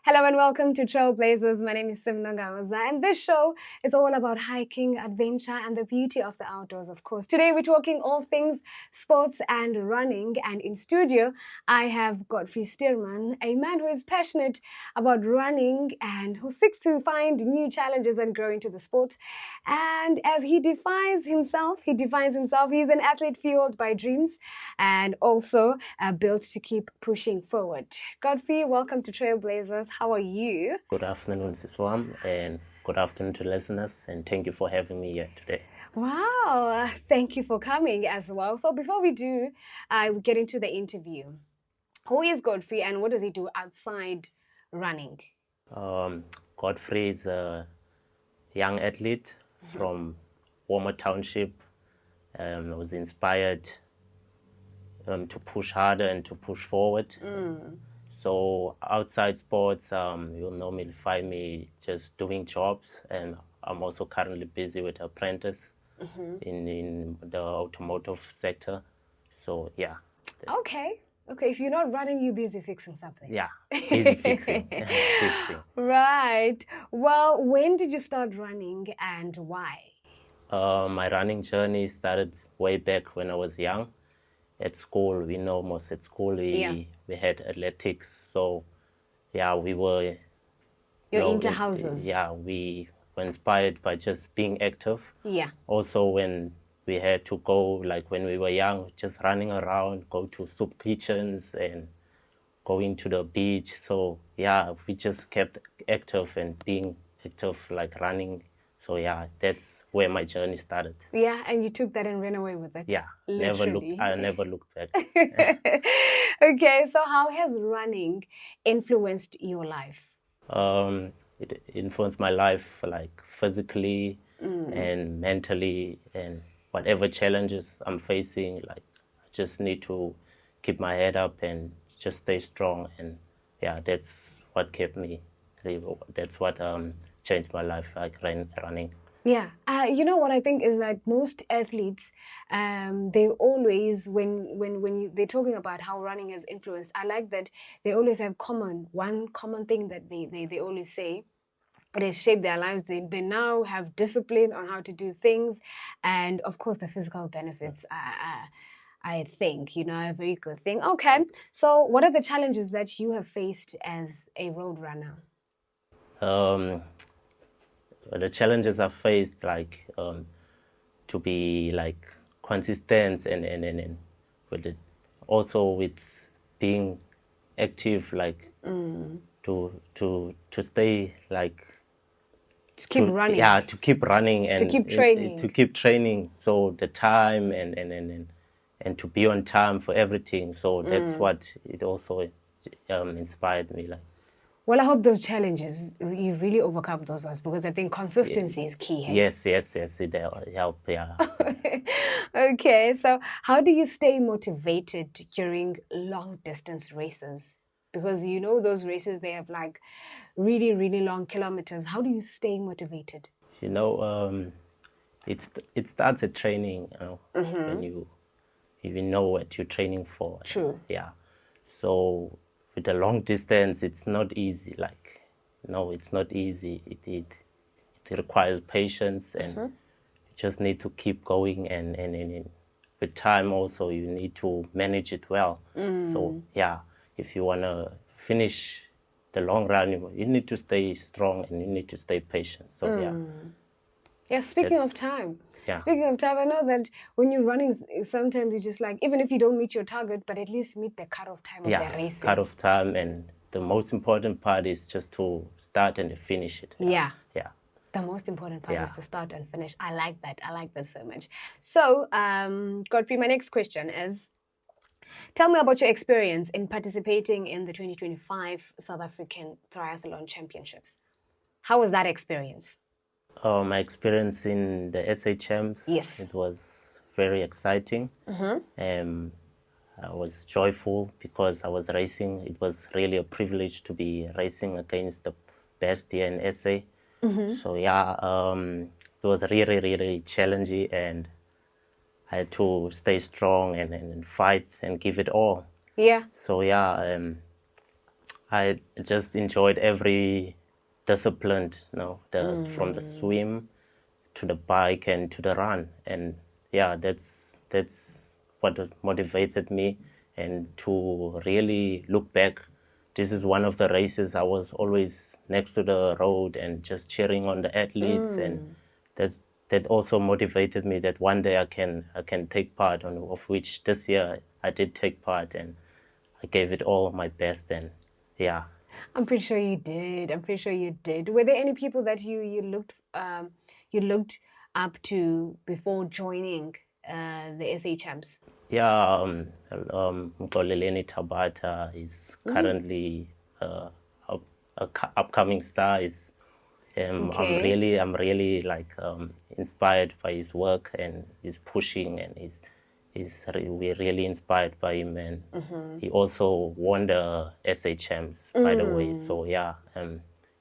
Hello and welcome to Trailblazers. My name is Sim Nongauza, and this show is all about hiking, adventure, and the beauty of the outdoors, of course. Today we're talking all things sports and running, and in studio I have Godfrey Stuurman, a man who is passionate about running and who seeks to find new challenges and grow into the sport. And as he defines himself, he's an athlete fueled by dreams and also built to keep pushing forward. Godfrey, welcome to Trailblazers. How are you? Good afternoon, Siswam, and good afternoon to listeners, and thank you for having me here today. Wow, thank you for coming as well. So before we do, we get into the interview. Who is Godfrey and what does he do outside running? Godfrey is a young athlete from Warmer Township. Was inspired to push harder and to push forward. So outside sports, you'll normally find me just doing jobs, and I'm also currently busy with apprentice in the automotive sector. So yeah. Okay. Okay, if you're not running, you're busy fixing something. Yeah, busy fixing. Fixing. Right. Well, when did you start running and why? My running journey started way back when I was young. At school, we know most at school we had athletics. So yeah, we were You're into houses. Yeah, we were inspired by just being active. Yeah. Also, when we had to go, like when we were young, just running around, go to soup kitchens and going to the beach. So yeah, we just kept active and being active, like running. So yeah, that's where my journey started. Yeah, and you took that and ran away with it. Yeah, literally. I never looked back. Okay, so how has running influenced your life? It influenced my life, like physically and mentally, and whatever challenges I'm facing, like I just need to keep my head up and just stay strong. And yeah, that's what kept me. That's what changed my life, like running. Yeah, you know what I think is that most athletes, they always they're talking about how running has influenced. I like that they always have one common thing that they always say. It has shaped their lives. They now have discipline on how to do things, and of course the physical benefits. I think a very good thing. Okay, so what are the challenges that you have faced as a road runner? The challenges I faced, like to be like consistent and with it, also with being active, like to stay like Just keep running. Yeah, to keep running and to keep training. To keep training. So the time and to be on time for everything. So that's what it also inspired me. Like. Well, I hope those challenges, you really overcome those ones because I think consistency is key. Hey? Yes, it help, yeah. Okay, so how do you stay motivated during long distance races? Because those races, they have like really, really long kilometers. How do you stay motivated? It starts at training, when you know what you're training for. True. Yeah. So with the long distance, it's not easy. Like, no, it's not easy. It requires patience, and you just need to keep going. And with time, also, you need to manage it well. So yeah, if you wanna finish the long run, you need to stay strong and you need to stay patient. So yeah. Yeah. Speaking of time. Yeah. Speaking of time, I know that when you're running, sometimes you just like, even if you don't meet your target, but at least meet the cutoff time of the race. Cutoff time, and the most important part is just to start and finish it. Yeah. The most important part is to start and finish. I like that. I like that so much. So, Godfrey, my next question is, tell me about your experience in participating in the 2025 South African Triathlon Championships. How was that experience? My experience in the SHMs, yes, it was very exciting. I was joyful because I was racing. It was really a privilege to be racing against the best here in SA. So yeah, it was really, really challenging, and I had to stay strong and fight and give it all. Yeah. So yeah, I just enjoyed every discipline, from the swim to the bike and to the run. And yeah, that's what has motivated me. And to really look back, this is one of the races I was always next to the road and just cheering on the athletes, and that's that also motivated me that one day I can take part on, of which this year I did take part, and I gave it all my best. And yeah. I'm pretty sure you did. I'm pretty sure you did. Were there any people that you looked up to before joining the SA Champs? Yeah, Mkoleleni Tabata is currently up, upcoming star. Is Okay. I'm really like inspired by his work, and he's pushing, and we're really inspired by him. And he also won the SHMs, by the way. So yeah,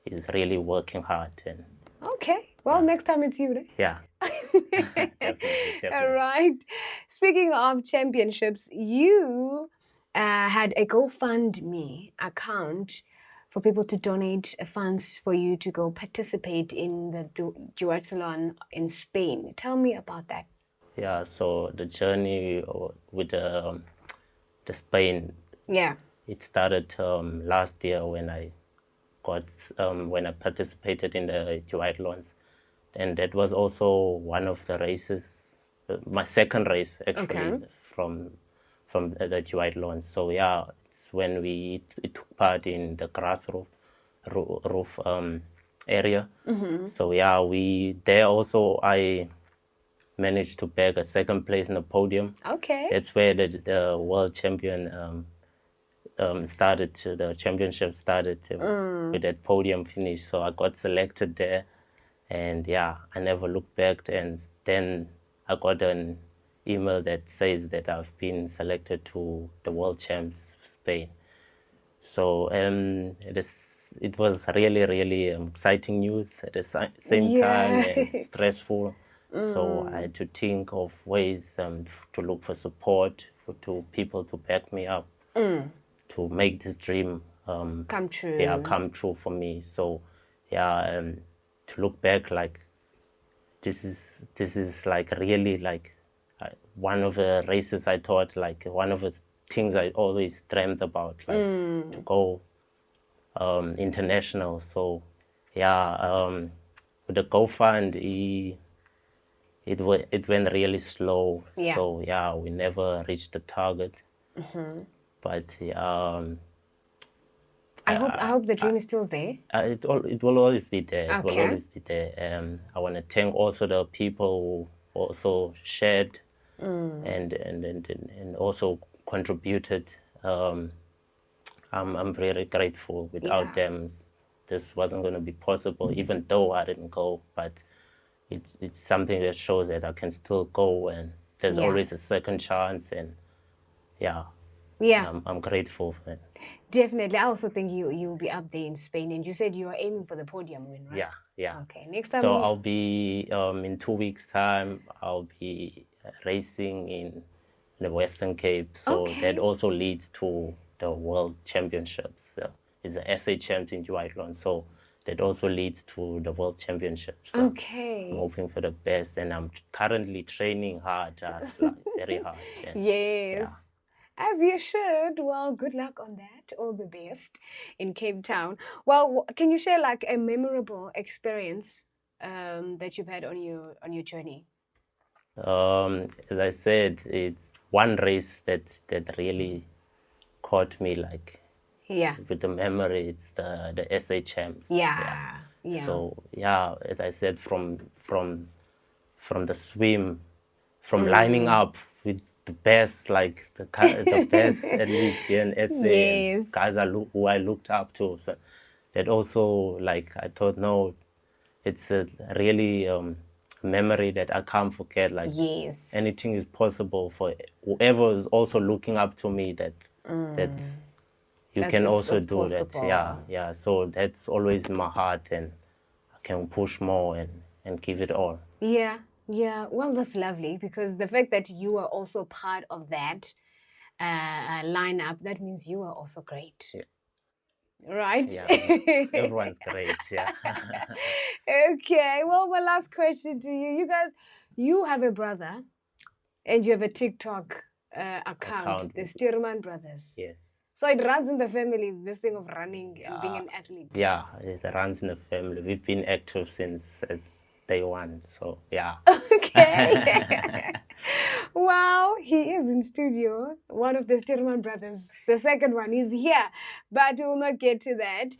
he's really working hard, and Okay. Well, yeah, next time it's you, yeah, right? definitely, All definitely. right. Speaking of championships, you had a GoFundMe account for people to donate funds for you to go participate in the duathlon in Spain. Tell me about that. Yeah, so the journey with the Spain, Yeah. it started last year got when I participated in the duathlons, and that was also one of the races, my second race actually Okay. from the duathlons. So yeah, it's when it took part in the grass roof area. So yeah, we there also I managed to bag a second place in the podium. Okay. That's where the world champion started. The championship started with that podium finish. So I got selected there, and yeah, I never looked back. And then I got an email that says that I've been selected to the world champs Spain. So it was really really exciting news at the same time, Yeah. and stressful. So I had to think of ways to look for support to people to back me up to make this dream Come yeah true. come true for me. So yeah, to look back, like this is this is like really like one of the races I thought, like one of the things I always dreamed about, like to go international. So yeah, with the GoFund, it went really slow. Yeah. So yeah, we never reached the target. But I hope the dream is still there. it will always be there. It will Okay. always be there. I want to thank also the people who also shared and also contributed. Um, I'm very grateful. Without Yeah. them, this wasn't going to be possible. Even though I didn't go, but it's something that shows that I can still go, and there's Yeah. always a second chance. And yeah, Yeah. I'm grateful for it. Definitely. I also think you'll be up there in Spain, and you said you are aiming for the podium win, right? Yeah, yeah. Okay. Next time So we. I'll be in 2 weeks' time. I'll be racing in the Western Cape. So that Okay. also leads to the World Championships. It's the SA Champs in duathlon. So that also leads to the World Championships. So I'm Okay. hoping for the best, and I'm currently training hard, like very hard. And Yes. yeah. As you should. Well, good luck on that. All the best in Cape Town. Well, can you share like a memorable experience that you've had on your journey? As I said, it's one race that really caught me, like Yeah. with the memory. It's the SHMs. Yeah. Yeah. Yeah. So yeah, as I said, from the swim, from lining up with the best, like the best athletes here in SA, and Yes. guys who I looked up to. So that also, like, I thought, no, it's a really memory that I can't forget. Like Yes. anything is possible for whoever is also looking up to me. That you That's can also it's do that. Yeah, possible. yeah. So that's always in my heart, and I can push more and give it all. Yeah, yeah. Well, that's lovely because the fact that you are also part of that lineup, that means you are also great. Yeah. Right. Yeah, everyone's great. Yeah. Okay. Well, my last question to you. You guys, you have a brother and you have a TikTok account, Account. the Stuurman brothers. Yes. So it runs in the family, this thing of running and being Yeah. an athlete. Yeah. It runs in the family. We've been active since day one. So yeah. Okay. Wow, he is in studio. One of the Stuurman brothers. The second one is here, but we will not get to that.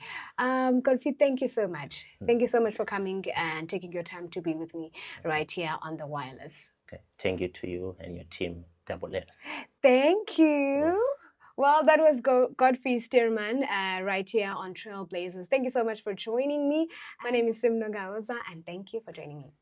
Godfrey, thank you so much. Thank you so much for coming and taking your time to be with me right here on the wireless. Okay. Thank you to you and your team, Double S. Thank you. Yes. Well, that was Godfrey Stuurman right here on Trailblazers. Thank you so much for joining me. My name is Sim Nongauza, and thank you for joining me.